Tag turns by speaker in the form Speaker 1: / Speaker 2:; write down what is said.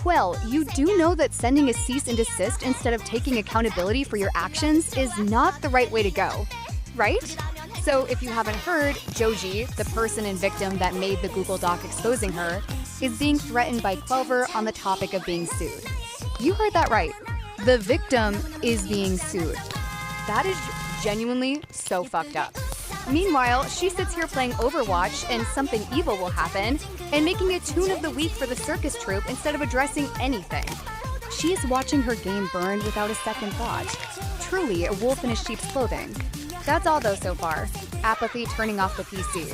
Speaker 1: Qwel, you do know that sending a cease and desist instead of taking accountability for your actions is not the right way to go, right? So if you haven't heard, Joji, the person and victim that made the Google Doc exposing her, is being threatened by Qwel on the topic of being sued. You heard that right. The victim is being sued. That is genuinely so fucked up. Meanwhile, she sits here playing Overwatch and something evil will happen and making a tune of the week for the circus troupe instead of addressing anything. She is watching her game burn without a second thought. Truly a wolf in a sheep's clothing. That's all though so far. Apathy turning off the PC.